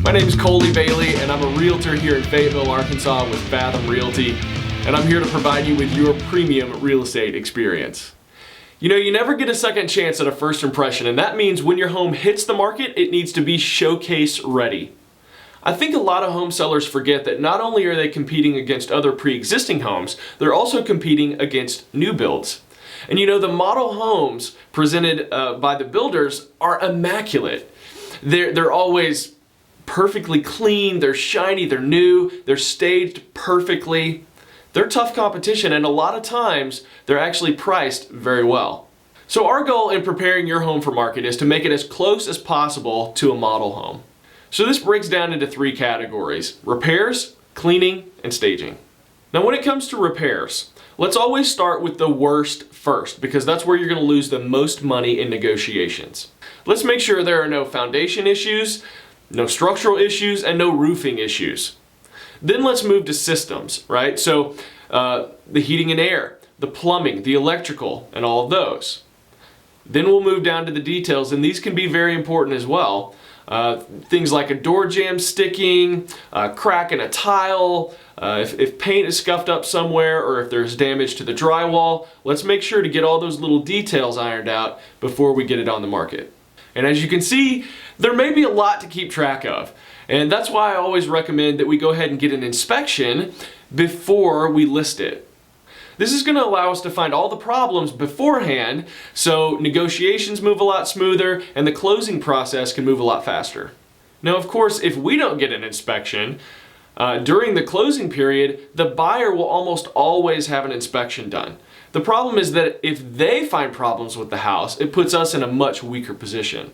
My name is Colley Bailey, and I'm a realtor here in Fayetteville, Arkansas with Fathom Realty, and I'm here to provide you with your premium real estate experience. You know, you never get a second chance at a first impression, and that means when your home hits the market, it needs to be showcase ready. I think a lot of home sellers forget that not only are they competing against other pre-existing homes, they're also competing against new builds. And you know, the model homes presented by the builders are immaculate. They're always perfectly clean, they're shiny, they're new, they're staged perfectly. They're tough competition, and a lot of times they're actually priced very well. So our goal in preparing your home for market is to make it as close as possible to a model home. So this breaks down into three categories: repairs, cleaning, and staging. Now when it comes to repairs, let's always start with the worst first, because that's where you're going to lose the most money in negotiations. Let's make sure there are no foundation issues, no structural issues, and no roofing issues. Then let's move to systems, right? So the heating and air, the plumbing, the electrical, and all of those. Then we'll move down to the details, and these can be very important as well. Things like a door jamb sticking, a crack in a tile, if paint is scuffed up somewhere, or if there's damage to the drywall, let's make sure to get all those little details ironed out before we get it on the market. And as you can see, there may be a lot to keep track of. And that's why I always recommend that we go ahead and get an inspection before we list it. This is going to allow us to find all the problems beforehand, so negotiations move a lot smoother and the closing process can move a lot faster. Now, of course, if we don't get an inspection during the closing period, the buyer will almost always have an inspection done. The problem is that if they find problems with the house, it puts us in a much weaker position.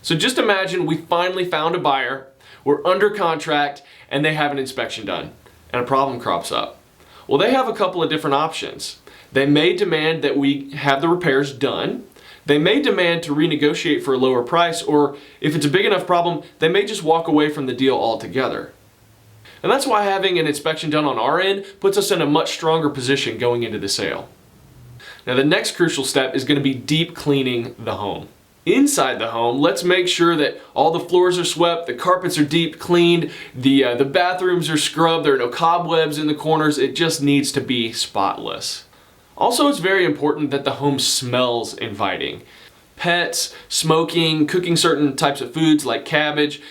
So just imagine we finally found a buyer, we're under contract, and they have an inspection done, and a problem crops up. Well, they have a couple of different options. They may demand that we have the repairs done. They may demand to renegotiate for a lower price, or if it's a big enough problem, they may just walk away from the deal altogether. And that's why having an inspection done on our end puts us in a much stronger position going into the sale. Now, the next crucial step is going to be deep cleaning the home. Inside the home, let's make sure that all the floors are swept, the carpets are deep cleaned, the bathrooms are scrubbed, there are no cobwebs in the corners. It just needs to be spotless. Also, it's very important that the home smells inviting. Pets, smoking, cooking certain types of foods like cabbage,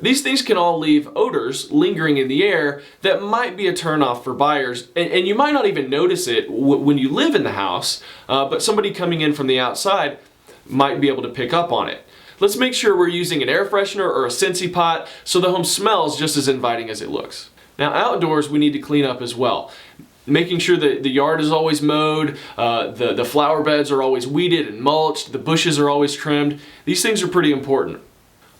these things can all leave odors lingering in the air that might be a turnoff for buyers, and you might not even notice it when you live in the house, but somebody coming in from the outside might be able to pick up on it. Let's make sure we're using an air freshener or a Scentsy pot so the home smells just as inviting as it looks. Now outdoors, we need to clean up as well. Making sure that the yard is always mowed, the flower beds are always weeded and mulched, the bushes are always trimmed. These things are pretty important.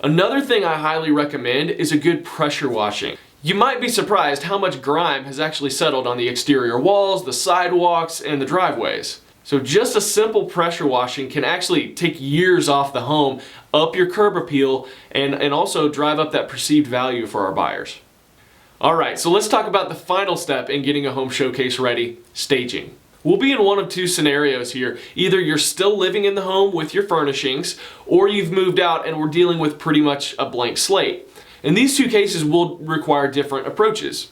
Another thing I highly recommend is a good pressure washing. You might be surprised how much grime has actually settled on the exterior walls, the sidewalks, and the driveways. So just a simple pressure washing can actually take years off the home, up your curb appeal, and also drive up that perceived value for our buyers. Alright, so let's talk about the final step in getting a home showcase ready: staging. We'll be in one of two scenarios here. Either you're still living in the home with your furnishings, or you've moved out and we're dealing with pretty much a blank slate. And these two cases will require different approaches.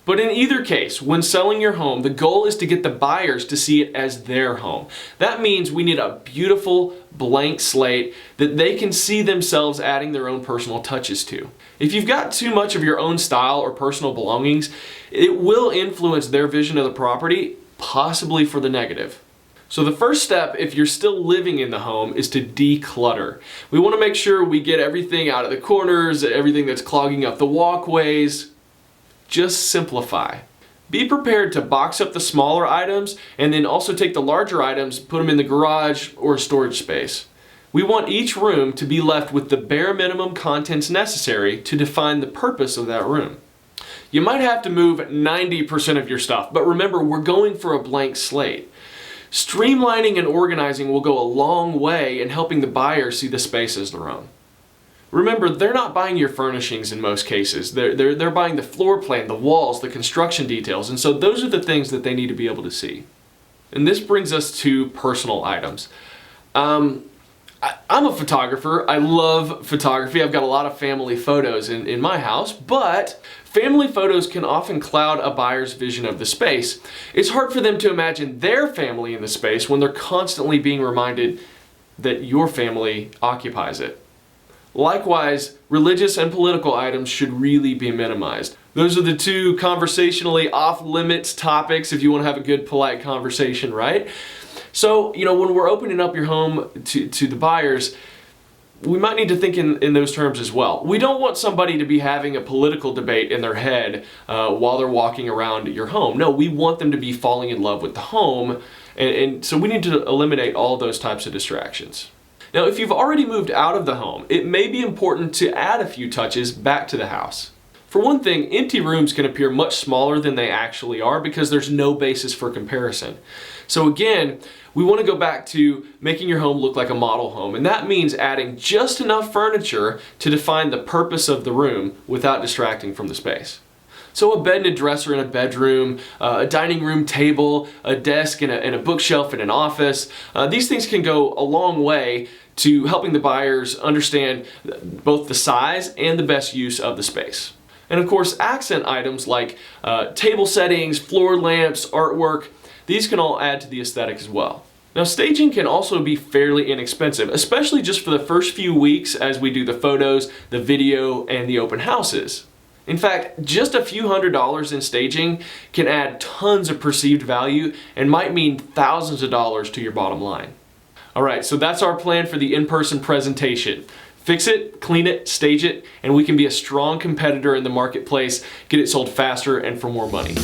But in either case, when selling your home, the goal is to get the buyers to see it as their home. That means we need a beautiful blank slate that they can see themselves adding their own personal touches to. If you've got too much of your own style or personal belongings, it will influence their vision of the property, possibly for the negative. So the first step, if you're still living in the home, is to declutter. We want to make sure we get everything out of the corners, everything that's clogging up the walkways. Just simplify. Be prepared to box up the smaller items and then also take the larger items, put them in the garage or storage space. We want each room to be left with the bare minimum contents necessary to define the purpose of that room. You might have to move 90% of your stuff, but remember, we're going for a blank slate. Streamlining and organizing will go a long way in helping the buyer see the space as their own. Remember, they're not buying your furnishings in most cases. They're buying the floor plan, the walls, the construction details, and so those are the things that they need to be able to see. And this brings us to personal items. I'm a photographer. I love photography. I've got a lot of family photos in my house, but family photos can often cloud a buyer's vision of the space. It's hard for them to imagine their family in the space when they're constantly being reminded that your family occupies it. Likewise, religious and political items should really be minimized. Those are the two conversationally off-limits topics if you want to have a good, polite conversation, right? So, when we're opening up your home to the buyers, we might need to think in those terms as well. We don't want somebody to be having a political debate in their head while they're walking around your home. No, we want them to be falling in love with the home, and so we need to eliminate all those types of distractions. Now, if you've already moved out of the home, it may be important to add a few touches back to the house. For one thing, empty rooms can appear much smaller than they actually are because there's no basis for comparison. So again, we want to go back to making your home look like a model home, and that means adding just enough furniture to define the purpose of the room without distracting from the space. So a bed and a dresser in a bedroom, a dining room table, a desk and a bookshelf in an office. These things can go a long way to helping the buyers understand both the size and the best use of the space. And of course, accent items like table settings, floor lamps, artwork, these can all add to the aesthetic as well. Now, staging can also be fairly inexpensive, especially just for the first few weeks as we do the photos, the video, and the open houses. In fact, just a few $100s in staging can add tons of perceived value and might mean thousands of dollars to your bottom line. All right, so that's our plan for the in-person presentation. Fix it, clean it, stage it, and we can be a strong competitor in the marketplace, get it sold faster and for more money.